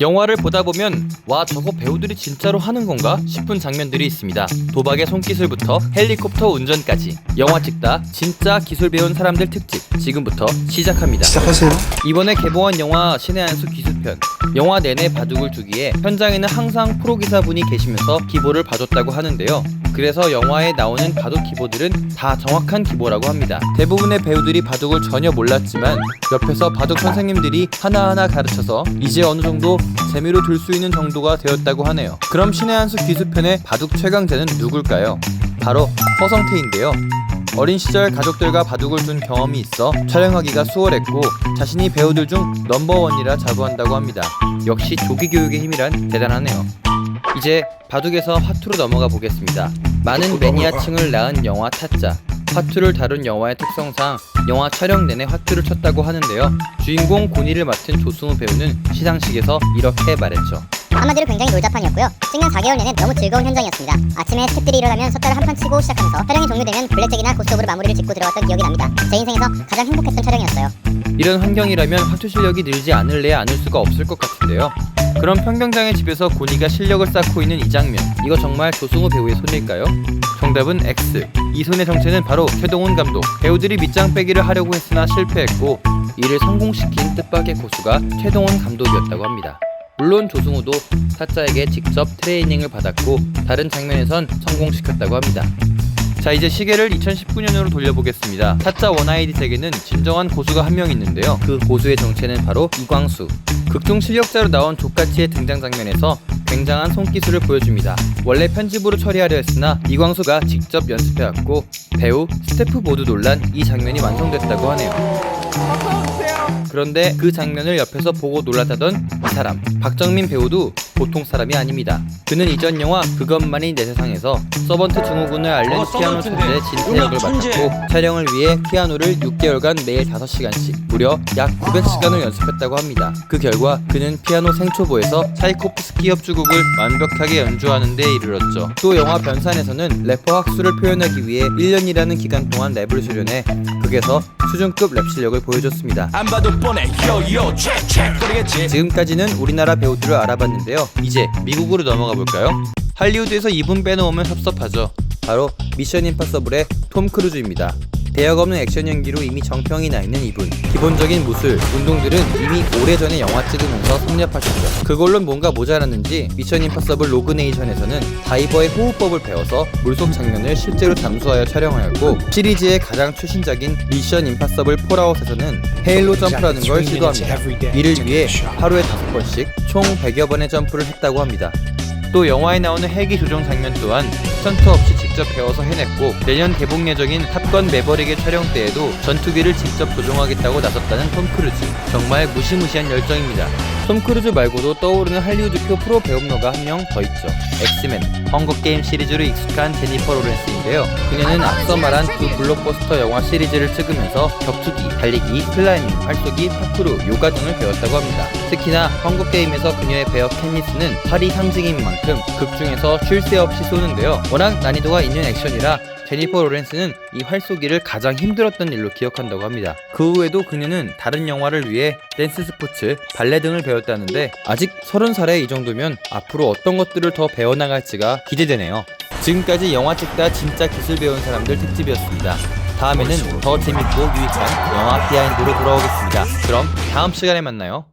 영화를 보다 보면 와, 저거 배우들이 진짜로 하는 건가 싶은 장면들이 있습니다. 도박의 손기술부터 헬리콥터 운전까지 영화 찍다 진짜 기술 배운 사람들 특집 지금부터 시작합니다. 시작하세요. 이번에 개봉한 영화 신의 한 수 기수편, 영화 내내 바둑을 두기에 현장에는 항상 프로기사분이 계시면서 기보를 봐줬다고 하는데요. 그래서 영화에 나오는 바둑 기보들은 다 정확한 기보라고 합니다. 대부분의 배우들이 바둑을 전혀 몰랐지만 옆에서 바둑 선생님들이 하나하나 가르쳐서 이제 어느 정도 재미로 둘 수 있는 정도가 되었다고 하네요. 그럼 신의 한 수 기수편의 바둑 최강자는 누굴까요? 바로 허성태인데요. 어린 시절 가족들과 바둑을 둔 경험이 있어 촬영하기가 수월했고 자신이 배우들 중 넘버원이라 자부한다고 합니다. 역시 조기 교육의 힘이란 대단하네요. 이제 바둑에서 화투로 넘어가 보겠습니다. 많은 매니아층을 낳은 영화 타짜. 화투를 다룬 영화의 특성상 영화 촬영 내내 화투를 쳤다고 하는데요. 주인공 고니를 맡은 조승우 배우는 시상식에서 이렇게 말했죠. 한마디로 굉장히 놀자판이었고요. 찍는 4개월 내내 너무 즐거운 현장이었습니다. 아침에 스태프들이 일어나면 섣달을 한 판 치고 시작하면서 촬영이 종료되면 블랙잭이나 고스톱으로 마무리를 짓고 들어왔던 기억이 납니다. 제 인생에서 가장 행복했던 촬영이었어요. 이런 환경이라면 화투 실력이 늘지 않을래야 않을 수가 없을 것 같은데요. 그럼 평경장의 집에서 고니가 실력을 쌓고 있는 이 장면, 이거 정말 조승우 배우의 손일까요? 정답은 X. 이 손의 정체는 바로 최동훈 감독. 배우들이 밑장 빼기를 하려고 했으나 실패했고 이를 성공시킨 뜻밖의 고수가 최동훈 감독이었다고 합니다. 물론 조승우도 타짜에게 직접 트레이닝을 받았고 다른 장면에선 성공시켰다고 합니다. 자, 이제 시계를 2019년으로 돌려보겠습니다. 타짜 원아이디색에는 진정한 고수가 한 명 있는데요. 그 고수의 정체는 바로 이광수. 극중 실력자로 나온 조카치의 등장 장면에서 굉장한 손기술을 보여줍니다. 원래 편집으로 처리하려 했으나 이광수가 직접 연습해왔고 배우, 스태프 모두 놀란 이 장면이 완성됐다고 하네요. 그런데 그 장면을 옆에서 보고 놀랐다던 이 사람, 박정민 배우도 보통 사람이 아닙니다. 그는 이전 영화 그것만이 내 세상에서 서번트 증후군을 앓는 피아노 천재 진태역을 맡았고 촬영을 위해 피아노를 6개월간 매일 5시간씩 무려 약 900시간을 연습했다고 합니다. 그 결과 그는 피아노 생초보에서 차이코프스키 협주곡을 완벽하게 연주하는 데 이르렀죠. 또 영화 변산에서는 래퍼 학수를 표현하기 위해 1년이라는 기간 동안 랩을 수련해 극에서 수준급 랩 실력을 보여줬습니다. 지금까지는 우리나라 배우들을 알아봤는데요. 이제 미국으로 넘어가 볼까요? 할리우드에서 이분 빼놓으면 섭섭하죠. 바로 미션 임파서블의 톰 크루즈입니다. 대역 없는 액션 연기로 이미 정평이 나 있는 이분. 기본적인 무술, 운동들은 이미 오래전에 영화 찍으면서 섭렵하셨죠. 그걸로 뭔가 모자랐는지 미션 임파서블 로그네이션에서는 다이버의 호흡법을 배워서 물속 장면을 실제로 잠수하여 촬영하였고 시리즈의 가장 최신작인 미션 임파서블 폴아웃에서는 헤일로 점프라는 걸 시도합니다. 이를 위해 하루에 5번씩 총 100여 번의 점프를 했다고 합니다. 또 영화에 나오는 헬기 조종 장면 또한 스턴트 없이 직접 배워서 해냈고 내년 개봉 예정인 탑건 매버릭의 촬영 때에도 전투기를 직접 조종하겠다고 나섰다는 톰 크루즈. 정말 무시무시한 열정입니다. 톰 크루즈 말고도 떠오르는 할리우드표 프로 배우너가 한 명 더 있죠. 엑스맨, 헝거게임 시리즈로 익숙한 제니퍼 로렌스인데요. 그녀는 앞서 말한 두 블록버스터 영화 시리즈를 찍으면서 격투기, 달리기, 클라이밍, 활쏘기, 파쿠르, 요가 등을 배웠다고 합니다. 특히나 헝거게임에서 그녀의 배역 캔니스는 팔이 상징인 만큼 극 중에서 쉴 새 없이 쏘는데요. 워낙 난이도가 있는 액션이라 제니퍼 로렌스는 이 활쏘기를 가장 힘들었던 일로 기억한다고 합니다. 그 후에도 그녀는 다른 영화를 위해 댄스 스포츠, 발레 등을 배웠다는데 아직 30살에 이 정도면 앞으로 어떤 것들을 더 배워나갈지가 기대되네요. 지금까지 영화 찍다 진짜 기술 배운 사람들 특집이었습니다. 다음에는 더 재밌고 유익한 영화 비하인드로 돌아오겠습니다. 그럼 다음 시간에 만나요.